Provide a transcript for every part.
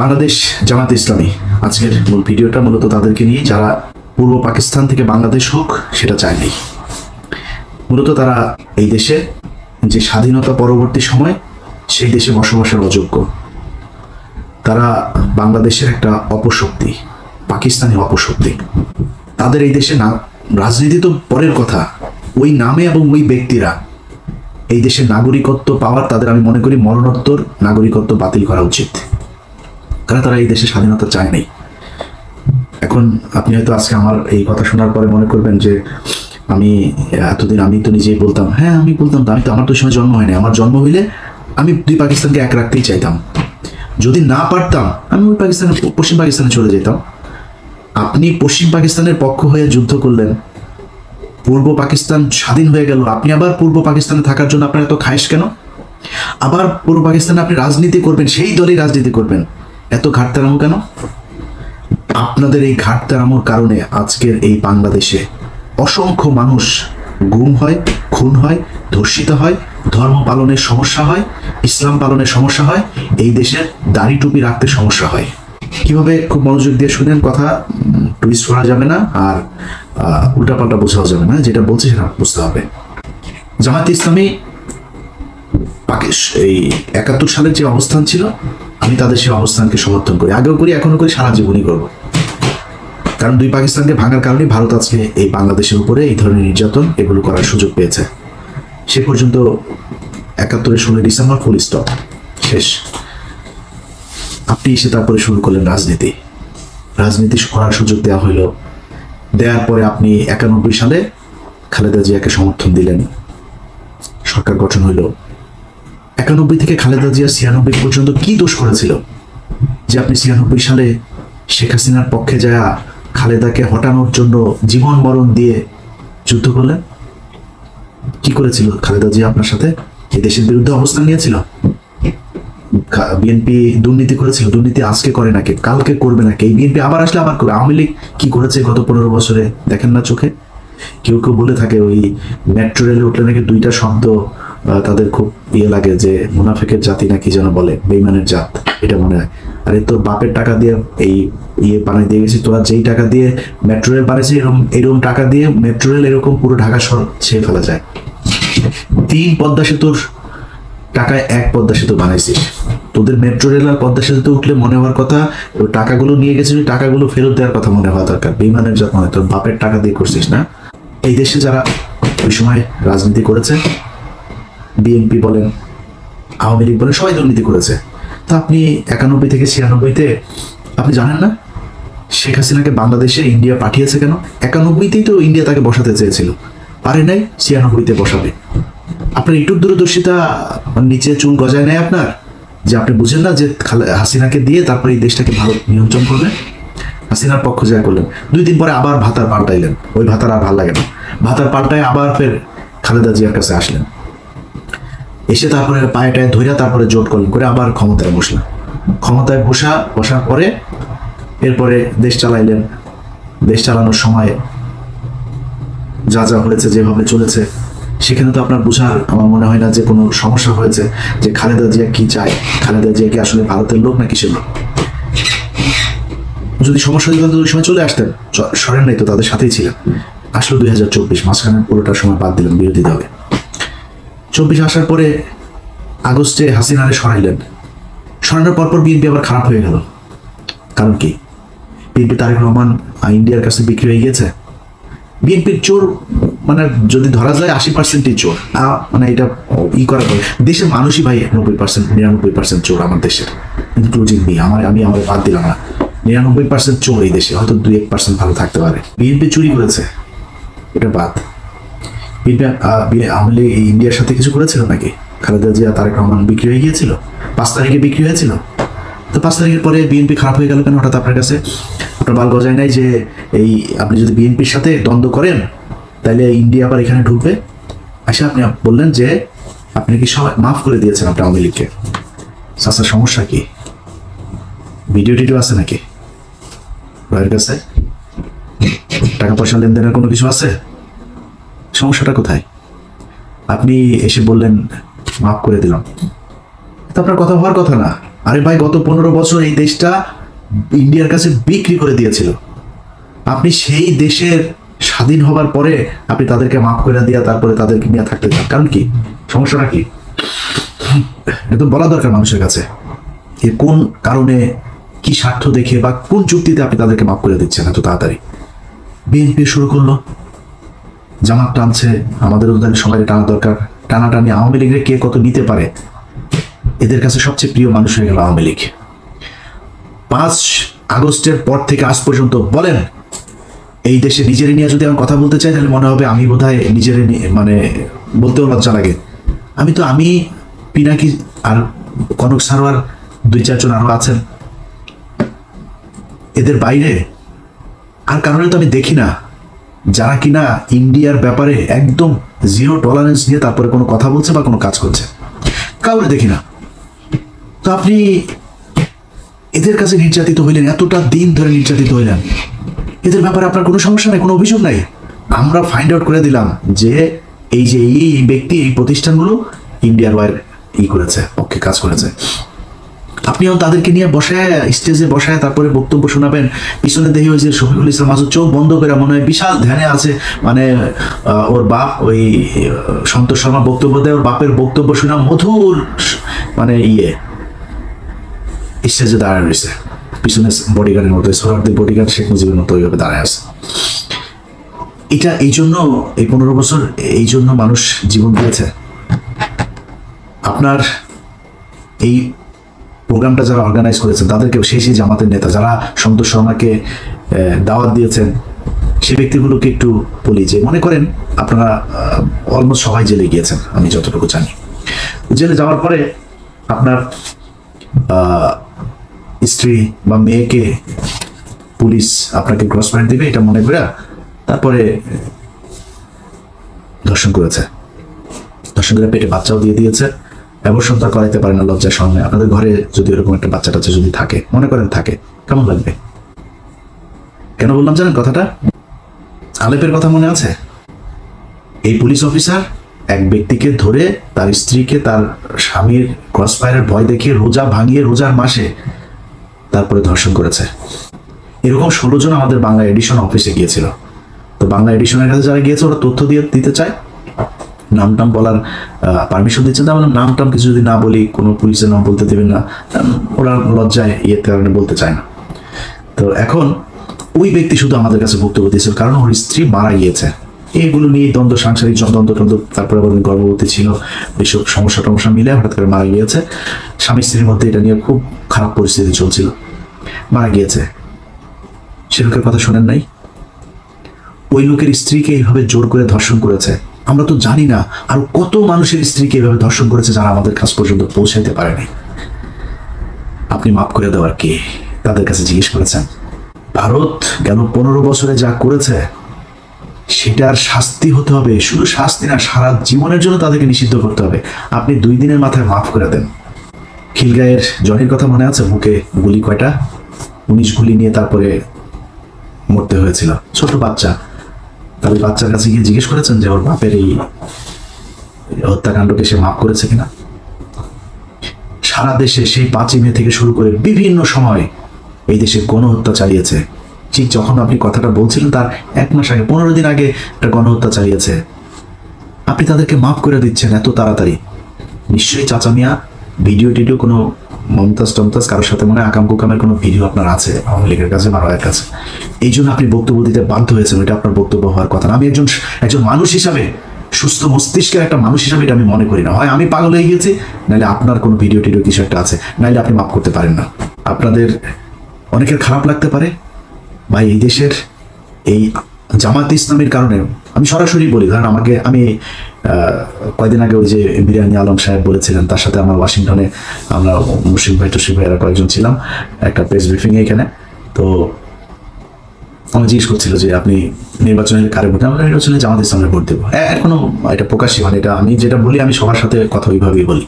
বাংলাদেশ জামাত ইসলামী আজকের মূল ভিডিওটা মূলত তাদেরকে নিয়ে যারা পূর্ব পাকিস্তান থেকে বাংলাদেশ হোক সেটা চায়নি। মূলত তারা এই দেশে যে স্বাধীনতা পরবর্তী সময় সেই দেশে বসবাসের অযোগ্য, তারা বাংলাদেশের একটা অপশক্তি, পাকিস্তানি অপশক্তি। তাদের এই দেশে না রাজনীতি তো পরের কথা, ওই নামে এবং ওই ব্যক্তিরা এই দেশের নাগরিকত্ব পাওয়ার তাদের আমি মনে করি মরণোত্তর নাগরিকত্ব বাতিল করা উচিত, কারণ তারা এই দেশে স্বাধীনতা চায় নাই। এখন আপনি হয়তো আজকে আমার এই কথা শোনার পরে মনে করবেন যে আমি এতদিন আমি তো নিজেই বলতাম, হ্যাঁ আমি বলতাম, আমি তো আমার তো সময় জন্ম হয়নি, আমার জন্ম হইলে আমি দুই পাকিস্তানকে এক রাখতেই চাইতাম, যদি না পারতাম আমি ওই পাকিস্তানে পশ্চিম পাকিস্তানে চলে যেতাম। আপনি পশ্চিম পাকিস্তানের পক্ষ হয়ে যুদ্ধ করলেন, পূর্ব পাকিস্তান স্বাধীন হয়ে গেল, আপনি আবার পূর্ব পাকিস্তানে থাকার জন্য আপনার এত খায়েশ কেন? আবার পূর্ব পাকিস্তানে আপনি রাজনীতি করবেন, সেই দলেই রাজনীতি করবেন, এত ঘাটতারামো কেন? আপনাদের এই ঘাটতারামোর কারণে আজকের এই বাংলাদেশে অসংখ্য মানুষ গুম হয়, খুন হয়, ধর্ষিত হয়, ধর্ম পালনের সমস্যা হয়, ইসলাম পালনের সমস্যা হয়, এই দেশের দাড়ি টুপি রাখতে সমস্যা হয়। কিভাবে খুব মনোযোগ দিয়ে শুনেন, কথা টুইস্ট করা যাবে না আর উল্টাপাল্টা বোঝাও যাবে না, যেটা বলছি সেটা বুঝতে হবে। জামায়াতে ইসলামী এই ৭১ সালের যে অবস্থান ছিল, আমি তাদের সেই অবস্থানকে সমর্থন করি, আগেও করি, এখনো করি, সারা জীবনই করবো। কারণ দুই পাকিস্তানকে ভাঙার কারণে ভারত আজকে এই বাংলাদেশের উপরে এই ধরনের নির্যাতন এগুলো করার সুযোগ পেয়েছে। সে পর্যন্ত ৭১-এর ১৬ ডিসেম্বর ফুল স্টপ, শেষ। আপনি এসে তারপরে শুরু করলেন রাজনীতি করার সুযোগ দেওয়া হইল। দেওয়ার পরে আপনি ৯১ সালে খালেদা জিয়াকে সমর্থন দিলেন, সরকার গঠন হইল। ৯১ থেকে খালেদা জিয়া ৯৬ পর্যন্ত কি দোষ করেছিল যে আপনি ৯৬ সালে শেখ হাসিনার পক্ষে যায়া খালেদাকে হটানোর জন্য জীবন মরণ দিয়ে যুদ্ধ করলেন? কি করেছিল খালেদা জিয়া আপনার সাথে? এই দেশের বিরুদ্ধে অবস্থান নিয়েছিল। বিএনপি দুর্নীতি করেছিল, দুর্নীতি আজকে করে নাকি, কালকে করবে নাকি, এই বিএনপি আবার আসলে আবার করবে। আওয়ামী লীগ কি করেছে গত ১৫ বছরে দেখেন না চোখে? কেউ কেউ বলে থাকে ওই মেট্রো রেলে উঠলে নাকি দুইটা শব্দ তাদের খুব লাগে, যে মুনাফেকের জাতি নাকি যেন বলে, বেইমানের জাত, এটা মনে হয়। আরে তোর বাপের টাকা দিয়ে এই বানাই দিয়ে গেছিস, তোরা যেই টাকা দিয়ে মেট্রো রেল বানিয়েছিস, এরকম টাকা দিয়ে মেট্রো রেল এরকম পুরো ঢাকা শহর ছেয়ে ফেলা যায়। ৩ পদ্মা সেতুর টাকায় ১ পদ্মা সেতু বানাইছিস। তোদের মেট্রো রেল আর পদ্মা সেতুতে উঠলে মনে হওয়ার কথা ওই টাকাগুলো নিয়ে গেছিস, টাকাগুলো ফেরত দেওয়ার কথা মনে হওয়া দরকার। বেইমানের জাত মনে, তোর বাপের টাকা দিয়ে করছিস না? এই দেশে যারা ওই সময় রাজনীতি করেছে, বিএনপি বলেন, আওয়ামী লীগ বলেন, সবাই দুর্নীতি করেছে। তা আপনি ৯১ থেকে ৯৬-তে আপনি জানেন না শেখ হাসিনাকে বাংলাদেশে ইন্ডিয়া পাঠিয়েছে কেন? ৯১-তেই তো ইন্ডিয়া তাকে বসাতে চেয়েছিল, পারে নাই, ৯৬-তে বসাবে। আপনার একটু দূরদর্শিতা নিচে চুল গজায় নেয় আপনার, যে আপনি বুঝেন না যে হাসিনাকে দিয়ে তারপরে এই দেশটাকে ভারত নিয়ন্ত্রণ করবে। হাসিনার পক্ষ যা করলেন, ২ দিন পরে আবার ভাতার পাল্টাইলেন, ওই ভাতার আর ভালো লাগে না, ভাতার পাল্টায় আবার ফের খালেদা জিয়ার কাছে আসলেন, এসে তারপরে পায়েটায় ধইরা তারপরে জোট করলেন, করে আবার ক্ষমতায় বসলেন। ক্ষমতায় বসার পরে এরপরে দেশ চালাইলেন। দেশ চালানোর সময় যা যা হয়েছে, যেভাবে চলেছে, সেখানে তো আপনার বোঝার আমার মনে হয় না যে কোনো সমস্যা হয়েছে যে খালেদা জিয়া কি চায়, খালেদা জিয়া কি আসলে ভারতের লোক না কিসের লোক। যদি সমস্যা হয়ে ওই সময় চলে আসতেন, সরেন নাই তো, তাদের সাথেই ছিলেন। আসলে ২০২৪ মাঝখানে পুরোটা সময় বাদ দিলেন বিরোধী দলে। ২৪ আসার পরে আগস্টে হাসিনারে সরাইলেন, সরানোর পরপর বিএনপি আবার খারাপ হয়ে গেল। কারণ কি? বিএনপি তারেক রহমান ইন্ডিয়ার কাছে বিক্রি হয়ে গিয়েছে। বিএনপির চোর মানে যদি ধরা যায় ৮০%ই চোর, মানে এটা করা পরে দেশের মানুষই ভাই ৯০%, ৯৯% চোর আমার দেশের, ইনক্লুডিং মি, আমি বাদ দিলাম না। ৯৯% চোর এই দেশে, হয়তো ২-১% ভালো থাকতে পারে। বিএনপি চুরি করেছে, এটা বাদ। বিএনপি আওয়ামী লীগ এই ইন্ডিয়ার সাথে কিছু করেছিল নাকি? খালেদা জিয়া তারেক রহমান বিক্রি হয়ে গিয়েছিল, ৫ তারিখে বিক্রি হয়েছিল। তো ৫ তারিখের পরে বিএনপি খারাপ হয়ে গেল কেন হঠাৎ আপনার কাছে? আপনার বাল গজায় নাই যে এই আপনি যদি বিএনপির সাথে দ্বন্দ্ব করেন তাহলে ইন্ডিয়া আবার এখানে ঢুকবে? আচ্ছা, আপনি বললেন যে আপনি কি সবাই মাফ করে দিয়েছেন আপনি আওয়ামী লীগকে। সাসার সমস্যা কি? ভিডিও টিডিও আছে নাকি ভাইয়ের কাছে? টাকা পয়সা লেনদেনের কোনো কিছু আছে? সমস্যাটা কোথায়? আপনি এসে বললেন মাফ করে দিলাম, তো আপনার কথা হওয়ার কথা না। আরে ভাই, গত 15 বছর এই দেশটা ইন্ডিয়ার কাছে বিক্রি করে দিয়েছিল। আপনি সেই দেশের স্বাধীন হবার পরে আপনি তাদেরকে মাফ করে দিয়া তারপরে তাদেরকে নিয়ে থাকতে চান, কারণ কি? সমস্যাটা কি? একদম বলা দরকার মানুষের কাছে এ কোন কারণে, কি স্বার্থ দেখে বা কোন যুক্তিতে আপনি তাদেরকে মাফ করে দিচ্ছেন এত তাড়াতাড়ি। বিএনপি শুরু করলো, জামাত টানছে, আমাদের উদ্যানে সবাই টানা দরকার, টানাটানি আওয়ামী লীগের কে কত নিতে পারে, এদের কাছে সবচেয়ে প্রিয় মানুষ হয়ে গেল আওয়ামী লীগ। 5 আগস্টের পর থেকে আজ পর্যন্ত বলেন, এই দেশে নিজের নিয়ে যদি আমি কথা বলতে চাই তাহলে মনে হবে আমি বোধহয় নিজের মানে বলতেও লজ্জা লাগে। আমি পিনাকি আর কনক সারোয়ার 2-4 জন আরো আছেন, এদের বাইরে আর কারণে তো আমি দেখি না যারা কিনা ইন্ডিয়ার ব্যাপারে একদম জিরো টলারেন্স নিয়ে তারপরে কোনো কথা বলছে বা কোনো কাজ করছে, কাউরে দেখি না। তো আপনি এদের কাছে নির্যাতিত হইলেন, এতটা দিন ধরে নির্যাতিত হইলেন, এদের ব্যাপারে আপনার কোনো সমস্যা নাই, কোনো অভিযোগ নাই। আমরা ফাইন্ড আউট করে দিলাম যে এই ব্যক্তি এই প্রতিষ্ঠানগুলো ইন্ডিয়ার ওয়ার করেছে, পক্ষে কাজ করেছে। আপনিও তাদেরকে নিয়ে বসায়, স্টেজে বসায় তারপরে বক্তব্য শোনাবেন। পিছনে দেখি ওই যে শফিকুল ইসলাম মাসুদ চোখ বন্ধ করে মনে হয় বিশাল ধ্যানে আছে, মানে ওর বাপ ওই সন্তোষ শর্মা বক্তব্য দেয়, ওর বাপের বক্তব্য শোনা মধুর, মানে স্টেজে দাঁড়ায় রয়েছে, পিছনে বডিগার্ডের মতো, সোহরাওয়ার্দীর বডিগার্ড শেখ মুজিবের মতো ওইভাবে দাঁড়ায় আছে। এটা এই জন্য এই 15 বছর এই জন্য মানুষ জীবন দিয়েছে। আপনার এই প্রোগ্রামটা যারা অর্গানাইজ করেছেন তাদেরকেও সেই জামাতের নেতা যারা সন্তোষ শর্মাকে দাওয়াত দিয়েছেন সেই ব্যক্তিগুলোকে একটু বলি যে মনে করেন আপনারা অলমোস্ট সবাই জেলে গিয়েছেন, আমি যতটুকু জানি। জেলে যাওয়ার পরে আপনার স্ত্রী বা মেয়েকে পুলিশ আপনাকে ক্রস পয়েন্ট দিবে এটা মনে করে তারপরে ধর্ষণ করেছে, ধর্ষণ করে পেটে বাচ্চাও দিয়ে দিয়েছে, অ্যাবর্শন তো করাইতে পারে না লজ্জার সঙ্গে। আপনাদের ঘরে যদি এরকম একটা বাচ্চা টাচ্চা যদি থাকে, মনে করেন থাকে, কেমন লাগবে? কেন বললাম জানেন কথাটা? আলেপের কথা মনে আছে? এই পুলিশ অফিসার এক ব্যক্তিকে ধরে তার স্ত্রীকে তার স্বামীর ক্রস ফায়ারের ভয় দেখিয়ে রোজা ভাঙিয়ে রোজার মাসে তারপরে ধর্ষণ করেছে। এরকম 16 জন আমাদের বাংলা এডিশন অফিসে গিয়েছিল। তো বাংলা এডিশনের কাছে যারা গিয়েছে ওরা তথ্য দিতে চায়, নাম টাম বলার পারমিশন দিচ্ছেন। তাহলে নাম টাম কিছু যদি না বলি, কোনো পুলিশের নাম বলতে দেবেন না, ওরা লজ্জায় কারণে বলতে চায় না। তো এখন ওই ব্যক্তি শুধু আমাদের কাছে বক্তব্য দিয়েছিল কারণ ওর স্ত্রী মারা গিয়েছে। এইগুলো নিয়ে দ্বন্দ্ব, সাংসারিক দ্বন্দ্ব, তারপরে আবার গর্ভবতী ছিল, এইসব সমস্যা মিলে হঠাৎ করে মারা গিয়েছে। স্বামী স্ত্রীর মধ্যে এটা নিয়ে খুব খারাপ পরিস্থিতি চলছিল, মারা গিয়েছে। সে লোকের কথা শোনেন নাই? ওই লোকের স্ত্রীকে এইভাবে জোর করে ধর্ষণ করেছে। আমরা তো জানি না আর কত মানুষের স্ত্রীকে এইভাবে ধর্ষণ করেছে যারা আমাদের কাছ পর্যন্ত পৌঁছাইতে পারেনি। আপনি মাফ করে দেওয়ার কে? তাদের কাছে জিজ্ঞেস করেছেন? ভারত গেল 15 বছরে যা করেছে সেটার শাস্তি হতে হবে, শুধু শাস্তি না, সারা জীবনের জন্য তাদেরকে নিষিদ্ধ করতে হবে। আপনি 2 দিনের মাথায় মাফ করে দেন। খিলগাঁয়ের জনির কথা মনে আছে? মুখে গুলি কয়টা? 19 গুলি নিয়ে তারপরে মরতে হয়েছিল, ছোট বাচ্চা। তাহলে বাচ্চার কাছে গিয়ে জিজ্ঞেস করেছেন যে ওর বাপের এই হত্যাকাণ্ডকে সে মাফ করেছে কিনা? সারা দেশে সেই 5ই মে থেকে শুরু করে বিভিন্ন সময় এই দেশে গণহত্যা চালিয়েছে। ঠিক যখন আপনি কথাটা বলছিলেন তার 1 মাস আগে, 15 দিন আগে একটা গণহত্যা চালিয়েছে। আপনি তাদেরকে মাফ করে দিচ্ছেন এত তাড়াতাড়ি? নিশ্চয়ই চাচা মিয়া ভিডিও টিডিও কোনো মমতাজ টমতাজ কারোর সাথে মনে আকাম কুকামের কোনো ভিডিও আপনার আছে আওয়ামী লীগের কাছে বা রয়ের কাছে, এই জন্য আপনি বক্তব্য দিতে বাধ্য হয়েছেন। এটা আপনার বক্তব্য হওয়ার কথা না। আমি একজন মানুষ হিসাবে, সুস্থ মস্তিষ্কের একটা মানুষ হিসাবে এটা আমি মনে করি না। হয় আমি পাগল হয়ে গেছি, নাহলে আপনার কোনো ভিডিও টিডিও কিছু একটা আছে, নাহলে আপনি মাফ করতে পারেন না। আপনাদের অনেকের খারাপ লাগতে পারে ভাই, এই দেশের এই জামাত ইসলামের কারণে। আমি সরাসরি বলি, কারণ আমি কয়েকদিন আগে ওই যে বিরিয়ানি আলম সাহেব বলেছিলেন, তার সাথে আমার ওয়াশিংটনে আমরা মুশিক ভাই টসিক ভাইয়েরা কয়েকজন ছিলাম একটা প্রেস ব্রিফিংয়ে এখানে। তো আমি জিজ্ঞেস করছিল যে আপনি নির্বাচনে কারে ভোট? আমরা নির্বাচনে জামাত ইসলামের ভোট দেবো। এখনো এটা প্রকাশ্যই, মানে এটা আমি যেটা বলি আমি সবার সাথে কথা ওইভাবেই বলি,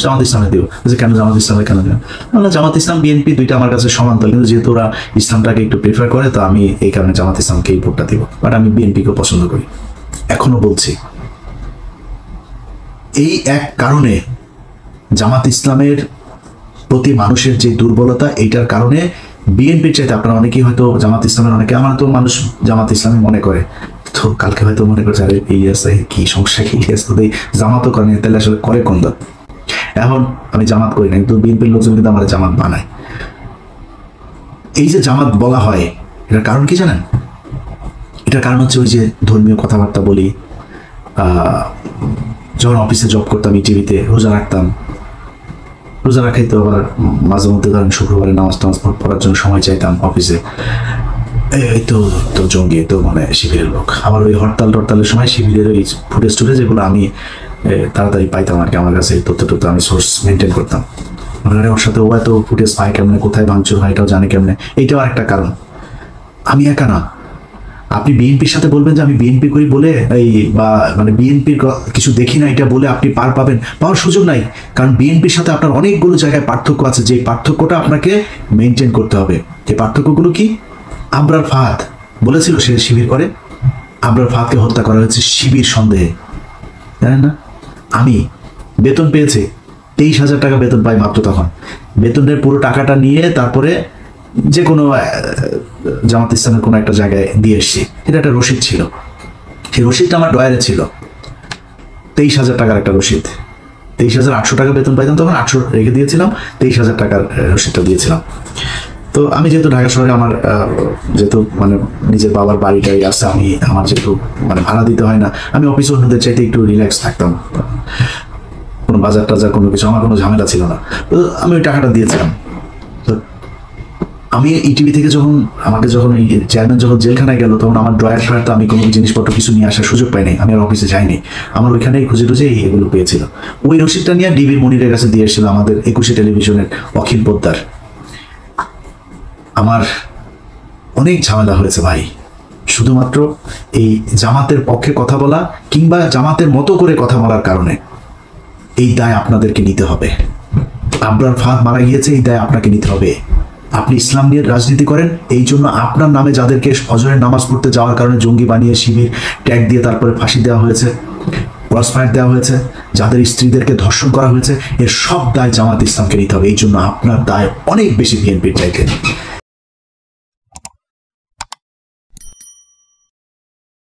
জামাত ইসলামে দেবো। যে কেন জামাত ইসলামে কেন দেবেন? আমরা জামাত ইসলাম বিএনপি দুইটা আমার কাছে সমান্তরাল, কিন্তু যেহেতু ওরা ইসলামটাকে একটু প্রিফার করে তো আমি এই কারণে জামাত ইসলামকেই ভোটটা দিব। বাট আমি বিএনপিকেও পছন্দ করি, এখনো বলছি। এই এক কারণে জামাত ইসলামের প্রতি মানুষের যে দুর্বলতা, এইটার কারণে বিএনপির চাইতে আপনারা অনেকেই হয়তো জামাত ইসলামের, অনেকে আমার তো মানুষ জামাত ইসলামী মনে করে, তো কালকে হয়তো মনে করছে আরে ইলিয়াস কি সমস্যা, কি ইলিয়াস তো জামাতও করেনি, তাহলে আসলে করে কোন দল? এখন আমি জামাত করি না, কিন্তু বিএনপির লোকজন কিন্তু আমার জামাত বানায়। এই যে জামাত বলা হয়, এটার কারণ কি জানেন? এটার কারণ হচ্ছে ওই যে ধর্মীয় কথাবার্তা বলি, যখন অফিসে জব করতাম টিভিতে রোজা রাখতাম, রোজা রাখাই তো আবার মাঝে মধ্যে ধরেন শুক্রবারে নামাজ টামাজ পড়ার জন্য সময় চাইতাম অফিসে, এই তো তো জঙ্গি, তো মানে শিবিরের লোক। আবার ওই হরতালের সময় শিবিরের ওই ফুটেজ টুটেজ এগুলো আমি তাড়াতাড়ি পাইতাম আর কি, আমার কাছে তথ্য আমি সোর্স মেনটেন করতাম। ওর সাথে ও এত ফুটেজ পায় কেমনে, কোথায় ভাঙচুর হয় এটাও জানে কেমনে। এইটাও একটা কারণ। আমি একা না, আপনি বিএনপির সাথে বলবেন যে আমি বিএনপি করি বলে এই বা মানে বিএনপির কিছু দেখি না এটা বলে আপনি পাওয়ার সুযোগ নাই। কারণ বিএনপির সাথে আপনার অনেকগুলো জায়গায় পার্থক্য আছে, যে পার্থক্যটা আপনাকে মেনটেন করতে হবে। যে পার্থক্যগুলো কি? আবরার ফাহাদ বলেছিল সে শিবির করে, আবরার ফাহাদকে হত্যা করা হয়েছে শিবির সন্দেহে, জানেন না? আমি বেতন পেয়েছি 23,000 টাকা বেতন পাই মাত্র, তখন বেতনের পুরো টাকাটা নিয়ে তারপরে যে কোনো জামাত ইসলামের কোনো একটা জায়গায় দিয়ে এসছি। এটা একটা রসিদ ছিল, সেই রসিদটা আমার ডয়ারে ছিল, 23,000 টাকার একটা রসিদ। 23,800 টাকা বেতন পাইতাম তখন, 800 রেখে দিয়েছিলাম, 23,000 টাকার রসিদটা দিয়েছিলাম। তো আমি যেহেতু ঢাকা শহরে আমার যেহেতু মানে নিজের বাবার বাড়িটাই আছে, আমি আমার যেহেতু মানে ভাড়া দিতে হয় না, আমি অফিস অন্যদের চাইতে একটু রিল্যাক্স থাকতাম, কোনো বাজার টাজার কোনো কিছু আমার কোনো ঝামেলা ছিল না। তো আমি ওই টাকাটা দিয়েছিলাম। তো আমি ইটিভি থেকে যখন চেয়ারম্যান যখন জেলখানায় গেল, তখন আমার ড্রয়ার ফ্রয়ার তো আমি কোনো জিনিসপত্র কিছু নিয়ে আসার সুযোগ পাইনি, আমি আর অফিসে যাইনি, আমার ওইখানেই খুঁজে এগুলো পেয়েছিল। ওই রসিদটা নিয়ে ডিবির মনিরের কাছে দিয়ে এসেছিল আমাদের 21 টেলিভিশনের অখিল পোদ্দার। আমার অনেক ঝামেলা হয়েছে ভাই, শুধুমাত্র এই জামাতের পক্ষে কথা বলা কিংবা জামাতের মতো করে কথা বলার কারণে। এই দায় আপনাদেরকে নিতে হবে। আবরার ফাহাদ মারা গিয়েছে, এই দায় আপনাকে নিতে হবে। আপনি ইসলাম নিয়ে রাজনীতি করেন, এই জন্য আপনার নামে যাদেরকে ফজরের নামাজ পড়তে যাওয়ার কারণে জঙ্গি বানিয়ে শিবির ট্যাগ দিয়ে তারপরে ফাঁসি দেওয়া হয়েছে, ক্রসফায়ার দেওয়া হয়েছে, যাদের স্ত্রীদেরকে ধর্ষণ করা হয়েছে, এর সব দায় জামাত ইসলামকে নিতে হবে। এই জন্য আপনার দায় অনেক বেশি বিএনপির চাইতে।